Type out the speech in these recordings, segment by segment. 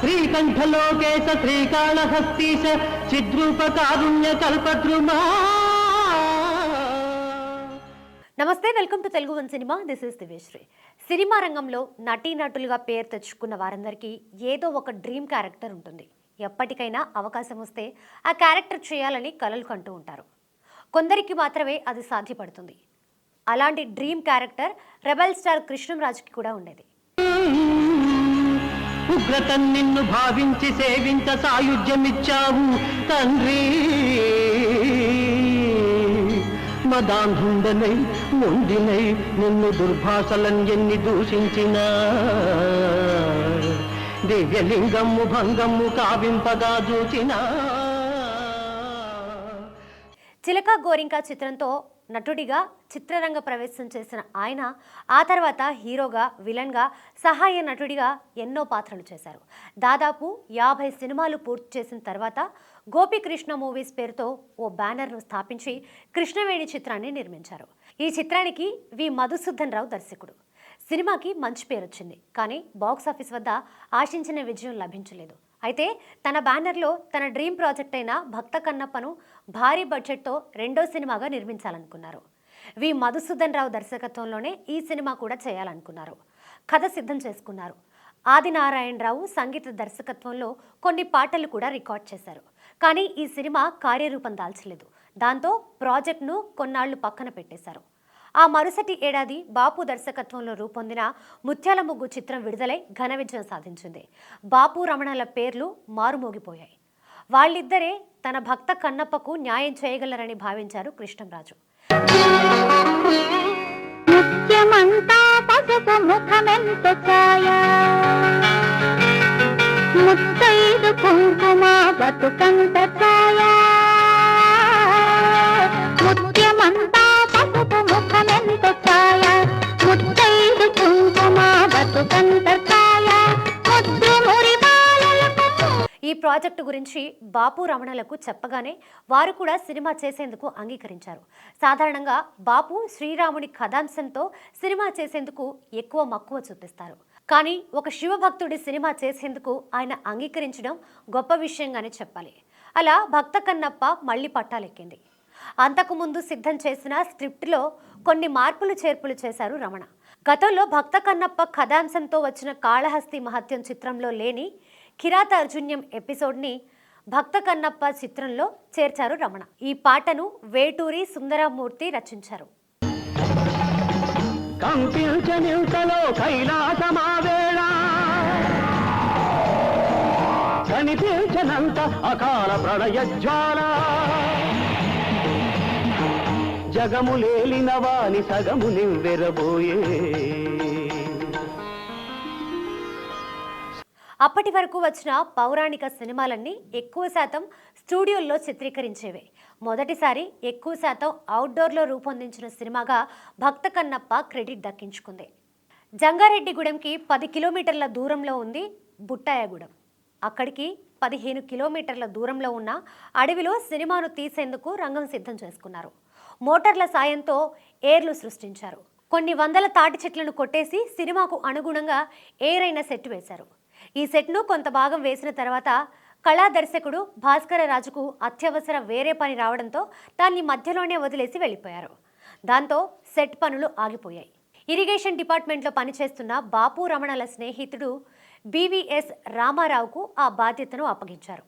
శ్రీకంఠలోకేశ శ్రీకాళహస్తీశ చిద్రూప కారుణ్య కల్పద్రుమా. Namaste, welcome to Telugu one cinema. This is Divyashri. Cinema రంగంలో నటీనటులుగా పేరు తెచ్చుకున్న వారందరికీ ఏదో ఒక డ్రీమ్ క్యారెక్టర్ ఉంటుంది. ఎప్పటికైనా అవకాశం వస్తే ఆ క్యారెక్టర్ చేయాలని కలలు కంటూ ఉంటారు. కొందరికి మాత్రమే అది సాధ్యపడుతుంది. అలాంటి డ్రీమ్ క్యారెక్టర్ రెబల్ స్టార్ కృష్ణంరాజుకి కూడా ఉండేది. ఉగ్రత నిన్ను భావించి సేవించ సాయుధ్యమిచ్చావు తండ్రి. మదాంధుండనై మొండినై నిన్ను దుర్భాషలను ఎన్ని దూషించినా దివ్యలింగము భంగము కావింపగా చూచినా. చిలక గోరింక చిత్రంతో నటుడిగా చిత్రరంగ ప్రవేశం చేసిన ఆయన ఆ తర్వాత హీరోగా, విలన్గా, సహాయ నటుడిగా ఎన్నో పాత్రలు చేశారు. దాదాపు 50 సినిమాలు పూర్తి చేసిన తర్వాత గోపికృష్ణ మూవీస్ పేరుతో ఓ బ్యానర్ను స్థాపించి కృష్ణవేణి చిత్రాన్ని నిర్మించారు. ఈ చిత్రానికి వి మధుసూదన్ రావు దర్శకుడు. సినిమాకి మంచి పేరు వచ్చింది, కానీ బాక్సాఫీస్ వద్ద ఆశించిన విజయం లభించలేదు. అయితే తన బ్యానర్లో తన డ్రీమ్ ప్రాజెక్ట్ అయిన భక్త కన్నప్పను భారీ బడ్జెట్తో రెండో సినిమాగా నిర్మించాలనుకున్నారు. వి మధుసూదన్ రావు దర్శకత్వంలోనే ఈ సినిమా కూడా చేయాలనుకున్నారు. కథ సిద్ధం చేసుకున్నారు. ఆదినారాయణరావు సంగీత దర్శకత్వంలో కొన్ని పాటలు కూడా రికార్డ్ చేశారు. కానీ ఈ సినిమా కార్యరూపం దాల్చలేదు. దాంతో ప్రాజెక్ట్ను కొన్నాళ్లు పక్కన పెట్టేశారు. ఆ మరుసటి ఏడాది బాపు దర్శకత్వంలో రూపొందిన ముత్యాల ముగ్గు చిత్రం విడుదలై ఘన విజయం సాధించింది. బాపు రమణల పేర్లు మారుమోగిపోయాయి. వాళ్ళిద్దరే తన భక్త కన్నప్పకు న్యాయం చేయగలరని భావించారు కృష్ణంరాజు. ఈ ప్రాజెక్టు గురించి బాపు రమణలకు చెప్పగానే వారు కూడా సినిమా చేసేందుకు అంగీకరించారు. సాధారణంగా బాపు శ్రీరాముని కథాంశంతో సినిమా చేసేందుకు ఎక్కువ మక్కువ చూపిస్తారు. కానీ ఒక శివభక్తుడి సినిమా చేసేందుకు ఆయన అంగీకరించడం గొప్ప విషయంగానే చెప్పాలి. అలా భక్త కన్నప్ప మళ్ళీ పట్టాలెక్కింది. అంతకుముందు సిద్ధం చేసిన స్క్రిప్ట్లో కొన్ని మార్పులు చేర్పులు చేశారు రమణ. గతంలో భక్త కన్నప్ప కథాంశంతో వచ్చిన కాళహస్తి మహత్యం చిత్రంలో లేని కిరాత అర్జున్యం ఎపిసోడ్ని భక్త కన్నప్ప చిత్రంలో చేర్చారు రమణ. ఈ పాటను వేటూరి సుందరమూర్తి రచించారు. జగములేలిన వాని సగము నివ్వెరబోయే. అప్పటి వరకు వచ్చిన పౌరాణిక సినిమాలన్నీ ఎక్కువ శాతం స్టూడియోల్లో చిత్రీకరించేవే. మొదటిసారి ఎక్కువ శాతం అవుట్డోర్లో రూపొందించిన సినిమాగా భక్త కన్నప్ప క్రెడిట్ దక్కించుకుంది. జంగారెడ్డిగూడెంకి 10 కిలోమీటర్ల దూరంలో ఉంది బుట్టాయగూడెం. అక్కడికి 15 కిలోమీటర్ల దూరంలో ఉన్న అడవిలో సినిమాను తీసేందుకు రంగం సిద్ధం చేసుకున్నారు. మోటార్ల సాయంతో ఏర్లు సృష్టించారు. కొన్ని వందల తాటి చెట్లను కొట్టేసి సినిమాకు అనుగుణంగా ఏరైన సెట్ వేశారు. ఈ సెట్ను కొంత భాగం వేసిన తర్వాత కళా దర్శకుడు భాస్కరరాజుకు అత్యవసర వేరే పని రావడంతో దాన్ని మధ్యలోనే వదిలేసి వెళ్ళిపోయారు. దాంతో సెట్ పనులు ఆగిపోయాయి. ఇరిగేషన్ డిపార్ట్మెంట్లో పనిచేస్తున్న బాపు రమణల స్నేహితుడు బివిఎస్ రామారావుకు ఆ బాధ్యతను అప్పగించారు.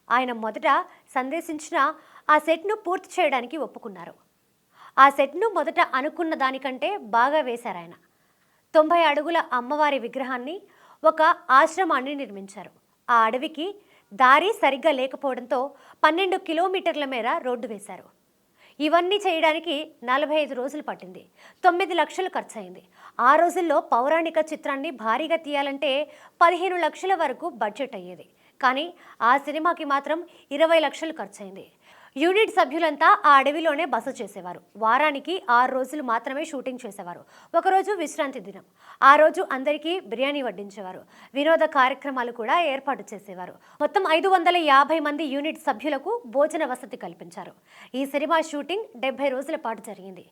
ఆయన మొదట సందేశించిన ఆ సెట్ను పూర్తి చేయడానికి ఒప్పుకున్నారు. ఆ సెట్ను మొదట అనుకున్న దానికంటే బాగా వేశారాయన. 90 అడుగుల అమ్మవారి విగ్రహాన్ని, ఒక ఆశ్రమాన్ని నిర్మించారు. ఆ అడవికి దారి సరిగ్గా లేకపోవడంతో 12 కిలోమీటర్ల మేర రోడ్డు వేశారు. ఇవన్నీ చేయడానికి 45 రోజులు పట్టింది. 9 లక్షలు ఖర్చయింది. ఆ రోజుల్లో పౌరాణిక చిత్రాన్ని భారీగా తీయాలంటే 15 లక్షల వరకు బడ్జెట్ అయ్యేది. కానీ ఆ సినిమాకి మాత్రం 20 లక్షలు ఖర్చయింది. యూనిట్ సభ్యులంతా ఆ అడవిలోనే బస చేసేవారు. వారానికి 6 రోజులు మాత్రమే షూటింగ్ చేసేవారు. ఒకరోజు విశ్రాంతి దినం. ఆ రోజు అందరికీ బిర్యానీ వడ్డించేవారు. వినోద కార్యక్రమాలు కూడా ఏర్పాటు చేసేవారు. మొత్తం 550 మంది యూనిట్ సభ్యులకు భోజన వసతి కల్పించారు. ఈ సినిమా షూటింగ్ 70 రోజుల పాటు జరిగింది.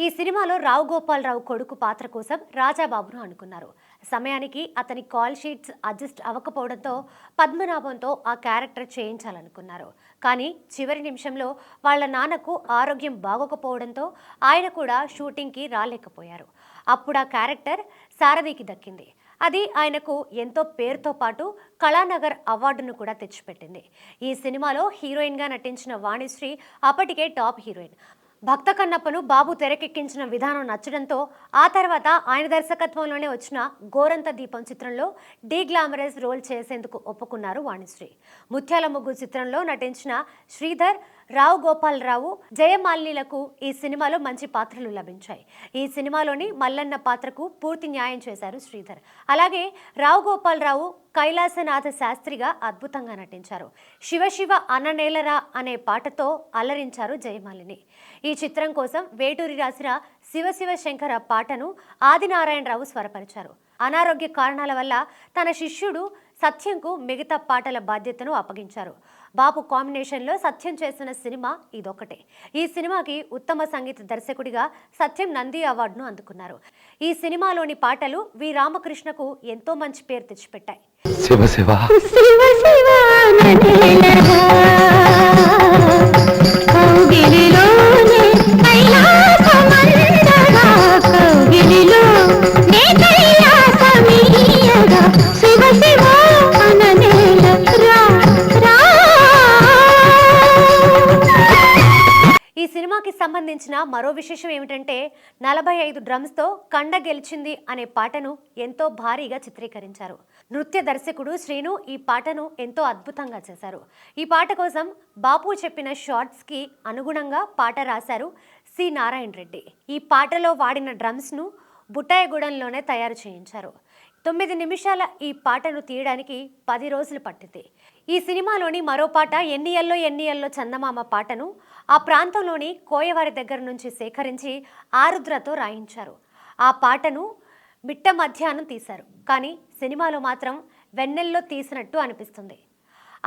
ఈ సినిమాలో రావు గోపాలరావు కొడుకు పాత్ర కోసం రాజాబాబును అనుకున్నారు. సమయానికి అతని కాల్ షీట్స్ అడ్జస్ట్ అవ్వకపోవడంతో పద్మనాభంతో ఆ క్యారెక్టర్ చేయించాలనుకున్నారు. కానీ చివరి నిమిషంలో వాళ్ళ నాన్నకు ఆరోగ్యం బాగోకపోవడంతో ఆయన కూడా షూటింగ్కి రాలేకపోయారు. అప్పుడు ఆ క్యారెక్టర్ సారథికి దక్కింది. అది ఆయనకు ఎంతో పేరుతో పాటు కళానగర్ అవార్డును కూడా తెచ్చిపెట్టింది. ఈ సినిమాలో హీరోయిన్గా నటించిన వాణిశ్రీ అప్పటికే టాప్ హీరోయిన్. భక్త కన్నప్పను బాబు తెరకెక్కించిన విధానం నచ్చడంతో ఆ తర్వాత ఆయన దర్శకత్వంలోనే వచ్చిన గోరంత దీపం చిత్రంలో డీగ్లామరస్ రోల్ చేసేందుకు ఒప్పుకున్నారు వాణిశ్రీ. ముత్యాల ముగ్గు చిత్రంలో నటించిన శ్రీధర్, రావు గోపాలరావు, జయమాలినిలకు ఈ సినిమాలో మంచి పాత్రలు లభించాయి. ఈ సినిమాలోని మల్లన్న పాత్రకు పూర్తి న్యాయం చేశారు శ్రీధర్. అలాగే రావు గోపాలరావు కైలాసనాథ శాస్త్రిగా అద్భుతంగా నటించారు. శివ శివ అననేలరా అనే పాటతో అలరించారు జయమాలిని. ఈ చిత్రం కోసం వేటూరి రాసిన శివ శివ శంకర పాటను ఆదినారాయణరావు స్వరపరిచారు. అనారోగ్య కారణాల వల్ల తన శిష్యుడు సత్యంకు మిగతా పాటల బాధ్యతను అప్పగించారు. బాపు కాంబినేషన్లో సత్యం చేసిన సినిమా ఇదొకటే. ఈ సినిమాకి ఉత్తమ సంగీత దర్శకుడిగా సత్యం నంది అవార్డును అందుకున్నారు. ఈ సినిమాలోని పాటలు వి రామకృష్ణకు ఎంతో మంచి పేరు తెచ్చిపెట్టాయి. శివ శివ ఈ సినిమాకి సంబంధించిన మరో విశేషం ఏమిటంటే 45 డ్రమ్స్తో కండ గెలిచింది అనే పాటను ఎంతో భారీగా చిత్రీకరించారు. నృత్య దర్శకుడు శ్రీను ఈ పాటను ఎంతో అద్భుతంగా చేశారు. ఈ పాట కోసం బాపు చెప్పిన షార్ట్స్కి అనుగుణంగా పాట రాశారు సి నారాయణ రెడ్డి. ఈ పాటలో వాడిన డ్రమ్స్ను బుట్టాయగూడెంలోనే తయారు చేయించారు. 9 నిమిషాల ఈ పాటను తీయడానికి 10 రోజులు పట్టింది. ఈ సినిమాలోని మరో పాట ఎన్నియల్లో ఎన్నియల్లో చందమామ పాటను ఆ ప్రాంతంలోని కోయవారి దగ్గర నుంచి సేకరించి ఆరుద్రతో రాయించారు. ఆ పాటను మిట్ట మధ్యాహ్నం తీశారు. కానీ సినిమాలో మాత్రం వెన్నెల్లో తీసినట్టు అనిపిస్తుంది.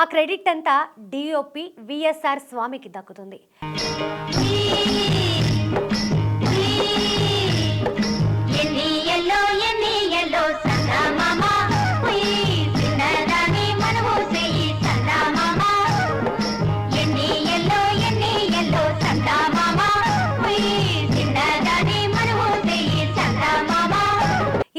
ఆ క్రెడిట్ అంతా డిఓపి విఎస్ఆర్ స్వామికి దక్కుతుంది.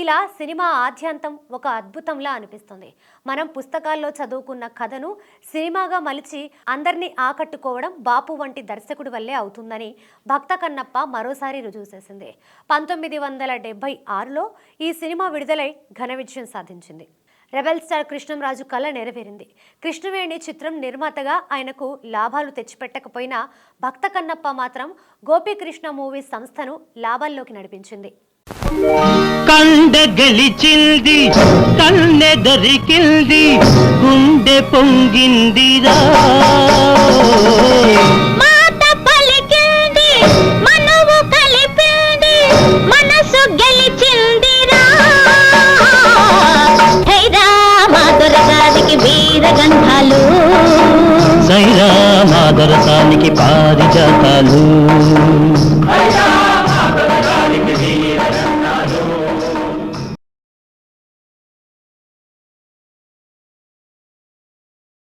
ఇలా సినిమా ఆద్యంతం ఒక అద్భుతంలా అనిపిస్తుంది. మనం పుస్తకాల్లో చదువుకున్న కథను సినిమాగా మలిచి అందరినీ ఆకట్టుకోవడం బాపు వంటి దర్శకుడి వల్లే అవుతుందని భక్త కన్నప్ప మరోసారి రుజువు చేసింది. 1976లో ఈ సినిమా విడుదలై ఘన విజయం సాధించింది. రెబెల్ స్టార్ కృష్ణంరాజు కళ నెరవేరింది. కృష్ణవేణి చిత్రం నిర్మాతగా ఆయనకు లాభాలు తెచ్చిపెట్టకపోయినా భక్త కన్నప్ప మాత్రం గోపీకృష్ణ మూవీ సంస్థను లాభాల్లోకి నడిపించింది. కండ గెలిచింది, కన్నె దొరికింది, గుండె పొంగిందిరా, మాట పలికింది, మనవు కలిపింది, మనసు గెలిచిందిరా. హైరా మాధురగాదికి వీరగంధాలు, సైరా మాదరసానికి పారిజాతాలు.